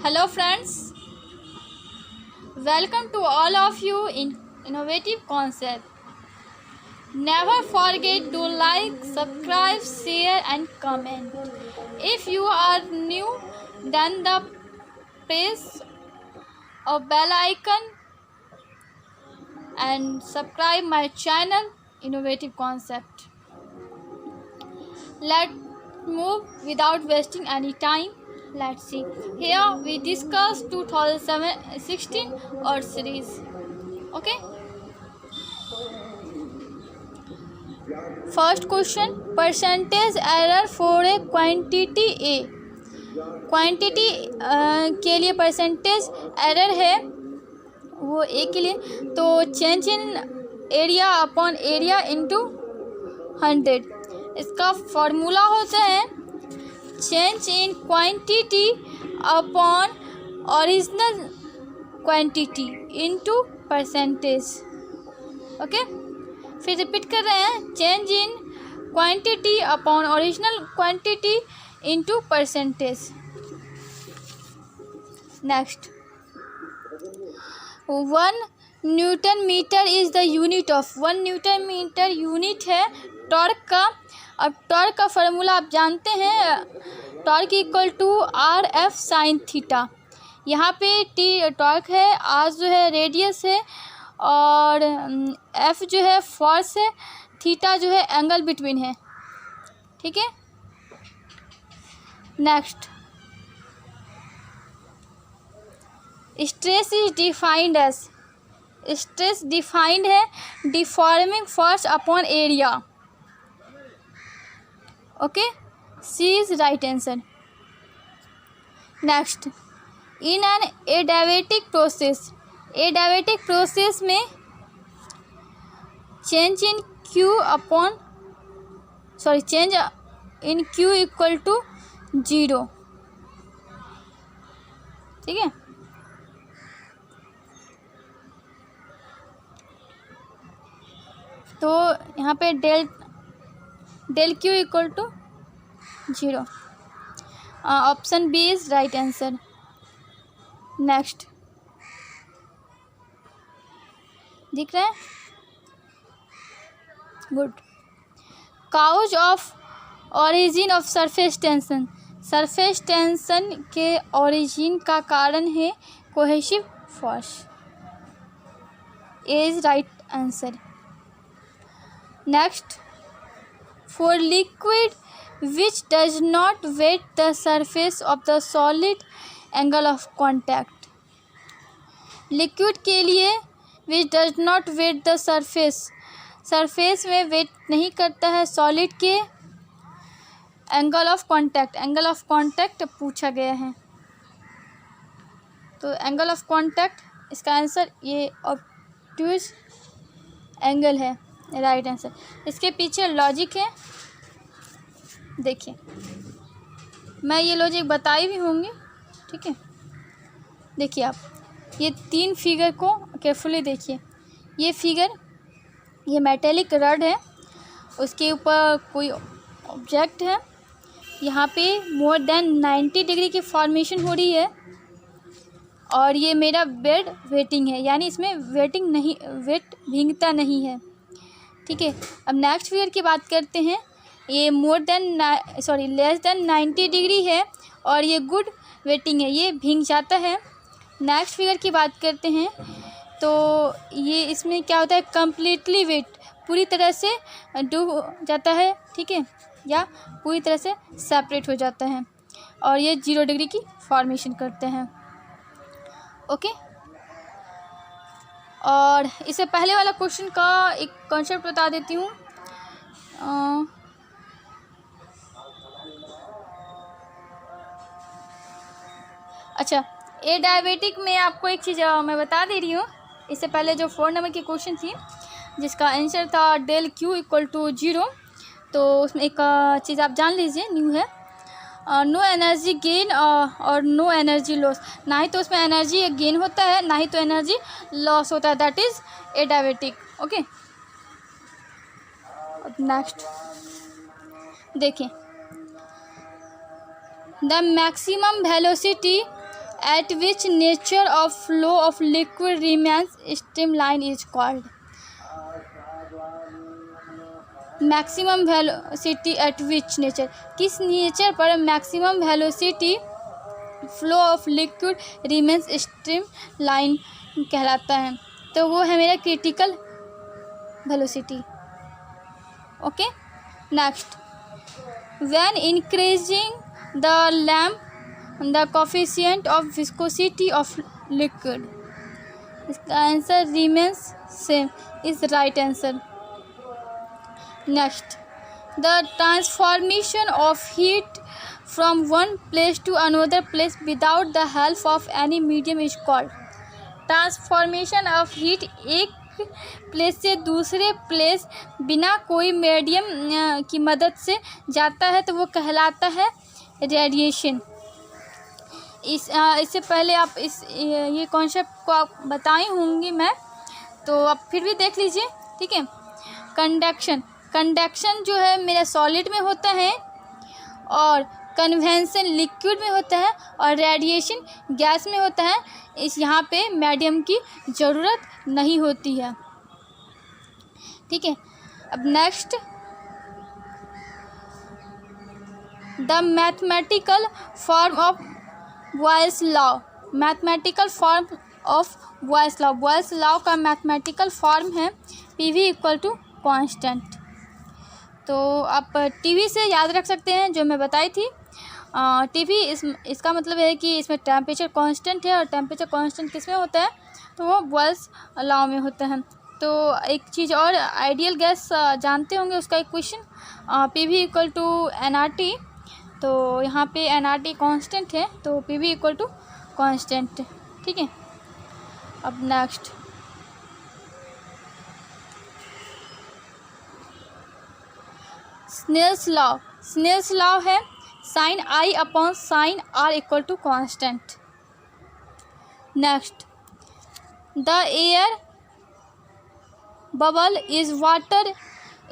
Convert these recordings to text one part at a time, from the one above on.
Hello friends, welcome to all of you in Innovative Concept. Never forget to like, subscribe, share and comment. If you are new, then press a bell icon and subscribe my channel Innovative Concept. Let's move without wasting any time. Let's see. Here we discuss 2016 or series. Okay. First question, percentage error for a quantity A. Quantity के लिए percentage error है वो ए के लिए, तो change in area upon area into 100. इसका formula होता है change in quantity upon original quantity into percentage. Okay, फिर रिपीट कर रहे हैं, change in quantity upon original quantity into percentage. Next, 1 newton metre is the unit of. 1 newton metre unit है torque का. अब टॉर्क का फॉर्मूला आप जानते हैं, torque equal to R F sine theta. यहाँ पे टी टॉर्क है, आर जो है रेडियस है और एफ जो है फोर्स है, थीटा जो है एंगल बिटवीन है. ठीक है. Next, stress is defined as. Stress defined है deforming force upon area. Okay, C is right answer. Next, in an adiabatic process. Adiabatic process में change in Q equal to 0. ठीक है. तो यहाँ पे del Q equal to 0. Option B is right answer. Next, दिख रहा है? Good. Cause of origin of surface tension. Surface tension के ओरिजिन का कारण है cohesive force. A is right answer. Next, for liquid which does not wet the surface of the solid angle of contact. Liquid के लिए which does not wet the surface में wet नहीं करता है सॉलिड के angle of contact. Angle of contact पूछा गया है, तो एंगल ऑफ कॉन्टैक्ट इसका आंसर ये ऑब्ट्यूज एंगल है, राइट आंसर. इसके पीछे लॉजिक है, देखिए मैं ये लॉजिक बताई भी होंगी. ठीक है, देखिए आप ये 3 फिगर को केयरफुली देखिए. ये फिगर, ये मेटेलिक रड है, उसके ऊपर कोई ऑब्जेक्ट है, यहाँ पे मोर देन 90 डिग्री की फॉर्मेशन हो रही है और ये मेरा बेड वेटिंग है, यानी इसमें वेट भींगता नहीं है. ठीक है. अब नेक्स्ट फिगर की बात करते हैं. ये लेस देन 90 डिग्री है और ये गुड वेटिंग है, ये भींग जाता है. नेक्स्ट फिगर की बात करते हैं, तो ये इसमें क्या होता है, कम्प्लीटली वेट, पूरी तरह से डूब जाता है. ठीक है, या पूरी तरह से सेपरेट हो जाता है और ये 0 डिग्री की फॉर्मेशन करते हैं. ओके. और इससे पहले वाला क्वेश्चन का एक कॉन्सेप्ट बता देती हूँ. अच्छा, ए डायबिटिक में आपको एक चीज़ मैं बता दे रही हूँ. इससे पहले जो 4 नंबर की क्वेश्चन थी जिसका आंसर था डेल क्यू इक्वल टू 0, तो उसमें एक चीज़ आप जान लीजिए, न्यू है, नो एनर्जी गेन और नो एनर्जी लॉस. ना ही तो उसमें एनर्जी गेन होता है, ना ही तो एनर्जी लॉस होता है, दैट इज़ एडावेटिक. ओके. नेक्स्ट देखिए, the maximum velocity at which nature of flow of liquid remains streamlined is called. Maximum velocity at which nature, किस नेचर पर maximum velocity flow of liquid remains streamline कहलाता है, तो वो है मेरा critical velocity. Okay, next, when increasing the lamp the coefficient of viscosity of liquid, इसका answer remains same is right answer. Next, the transformation of heat from one place to another place without the help of any medium is called. Transformation of heat एक place से दूसरे place बिना कोई medium की मदद से जाता है तो वो कहलाता है रेडिएशन। इससे पहले आप ये कॉन्सेप्ट को आप बताई होंगी मैं, तो आप फिर भी देख लीजिए, ठीक है। कंडक्शन जो है मेरा सॉलिड में होता है और कन्वेंशन लिक्विड में होता है और रेडिएशन गैस में होता है। यहाँ पे मीडियम की ज़रूरत नहीं होती है, ठीक है। अब next, the mathematical form of Boyle's law. Mathematical form of Boyle's law, Boyle's law का मैथमेटिकल फॉर्म है PV = कांस्टेंट। तो आप TV से याद रख सकते हैं जो मैं बताई थी। TV इसका मतलब है कि इसमें टेम्परेचर कांस्टेंट है, और टेम्परेचर कांस्टेंट किस में होता है, तो वो बॉयल्स लॉ में होता है। तो एक चीज़ और, आइडियल गैस जानते होंगे, उसका एक क्वेश्चन PV = nRT। तो यहाँ पे nRT कांस्टेंट है, तो PV = कांस्टेंट, ठीक है। अब नेक्स्ट, स्नेल्स लॉ है sin I / sin R = constant. Next, the air bubble is water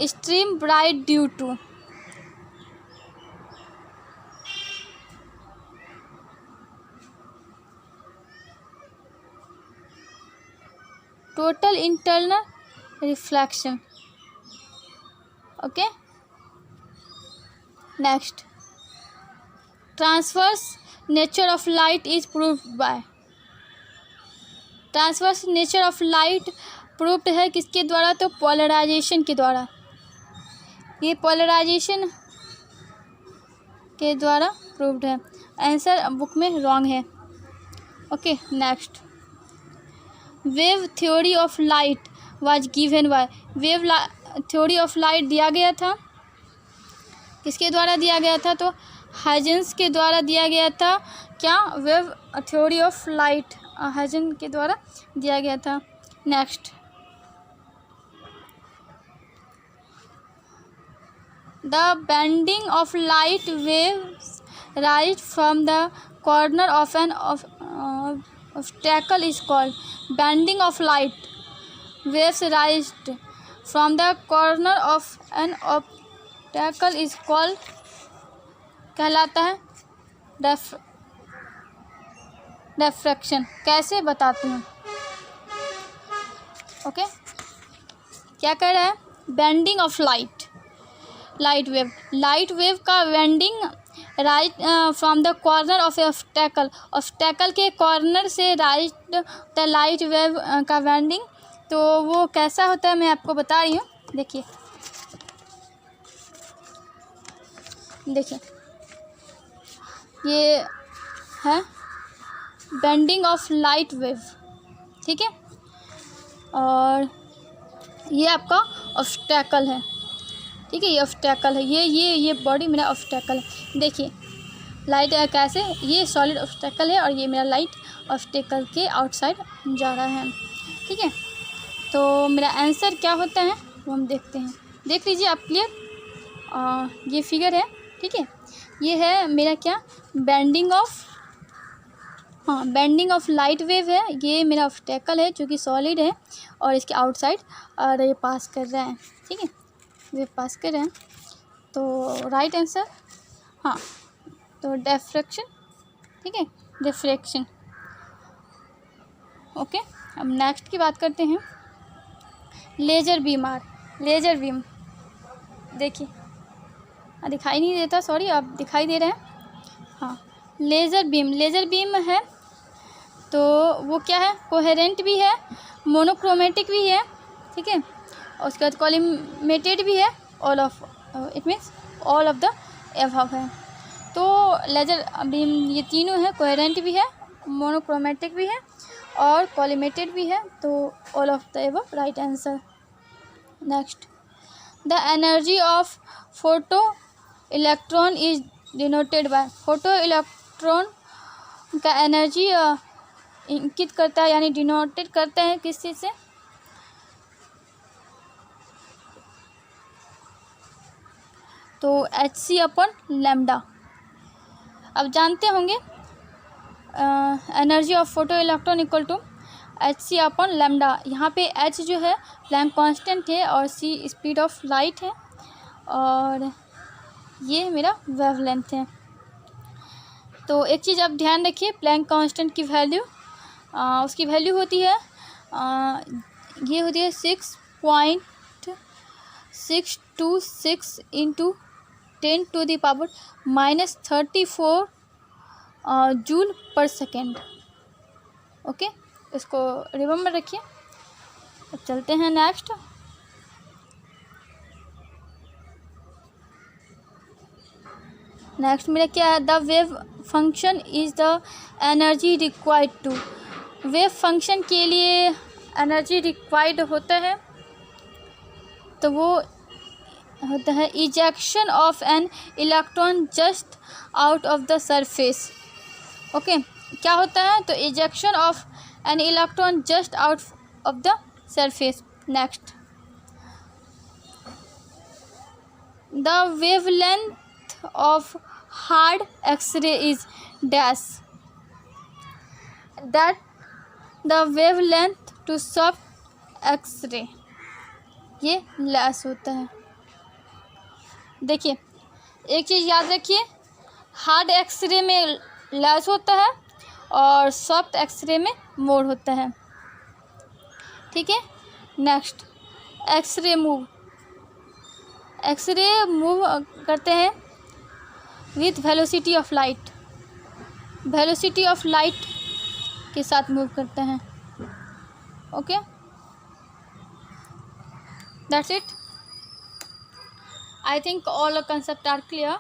stream bright due to. Total internal reflection, okay. Next, transverse nature of light is proved by. Transverse nature of light proved है किसके द्वारा, तो polarisation के द्वारा। ये polarisation के द्वारा proved है। आंसर बुक में रॉन्ग है, okay. Next, wave theory of light was given by. Wave theory of light दिया गया था, किसके द्वारा दिया गया था, तो हाइजेंस के द्वारा दिया गया था। क्या, wave theory of light Huygens के द्वारा दिया गया था। Next, the bending of light waves rise from the corner of N obstacle is called. Bending of light waves राइज्ड from the corner of N obstacle is called कहलाता है diffraction. कैसे बताती हूँ, ओके। क्या कह रहा है, बेंडिंग ऑफ लाइट वेव का bending right from the corner of obstacle के कॉर्नर से राइट द लाइट वेव का बेंडिंग, तो वो कैसा होता है मैं आपको बता रही हूँ। देखिए ये है बेंडिंग ऑफ लाइट वेव, ठीक है। और ये आपका ऑब्स्टेकल है, ठीक है। ये ऑब्स्टेकल है, ये बॉडी मेरा ऑब्स्टेकल है। देखिए लाइट कैसे, ये सॉलिड ऑब्स्टेकल है और ये मेरा लाइट ऑब्स्टेकल के आउटसाइड जा रहा है, ठीक है। तो मेरा आंसर क्या होता है वो हम देखते हैं, देख लीजिए आप क्लियर। ये फिगर है, ठीक है। ये है मेरा क्या, बेंडिंग ऑफ लाइट वेव है। ये मेरा ऑब्स्टेकल है जो कि सॉलिड है और इसके आउटसाइड और ये पास कर रहा है, ठीक है। वे पास कर रहे हैं, तो राइट आंसर, हाँ, तो डिफ्रैक्शन, ठीक है, डिफ्रैक्शन। ओके, अब नेक्स्ट की बात करते हैं। Laser beam are, laser beam देखिए, दिखाई नहीं देता, सॉरी, अब दिखाई दे रहे हैं। हाँ, लेज़र बीम है तो वो क्या है, कोहेरेंट भी है, मोनोक्रोमेटिक भी है, ठीक है, और उसके बाद कॉलिमेटेड भी है, all of it means all of the above है। तो लेज़र बीम ये तीनों है, कोहेरेंट भी है, मोनोक्रोमेटिक भी है और कॉलिमेटेड भी है, तो all of the above right answer. Next, the energy of photo electron is denoted by, photo electron का एनर्जी इंकित करता है यानी डिनोटेड करते हैं किस चीज़ से, तो Hc अपन लैम्डा। अब जानते होंगे energy of photoelectron equal to Hc upon lambda. यहाँ पे H जो है प्लैंक कांस्टेंट है और C स्पीड ऑफ लाइट है और ये मेरा वेवलेंथ है। तो एक चीज़ आप ध्यान रखिए, प्लैंक कांस्टेंट की वैल्यू उसकी वैल्यू होती है ये होती है 6.626 into 10⁻⁻34 joule per second. Okay, इसको रिमेम्बर रखिए। अब चलते हैं नेक्स्ट। नेक्स्ट मेरा क्या है, the wave function is the energy required to, wave function के लिए एनर्जी रिक्वायर्ड होता है तो वो होता है ejection of an electron just out of the surface. Okay, क्या होता है, तो ejection of an electron just out of the surface. Next, the wavelength of hard X-ray is dash, that the wavelength to soft X-ray, ये lace होता है। देखिए एक चीज़ याद रखिए, हार्ड एक्सरे में लैस होता है और सॉफ्ट एक्सरे में मोड होता है, ठीक है। नेक्स्ट, एक्सरे मूव करते हैं with velocity of light, velocity of light के साथ मूव करते हैं। Okay, that's it. I think all concepts are clear.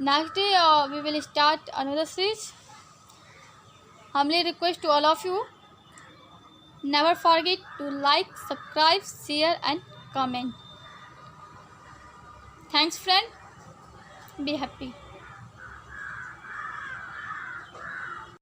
Next day we will start another series. Humbly request to all of you, never forget to like, subscribe, share and comment. Thanks friend, be happy.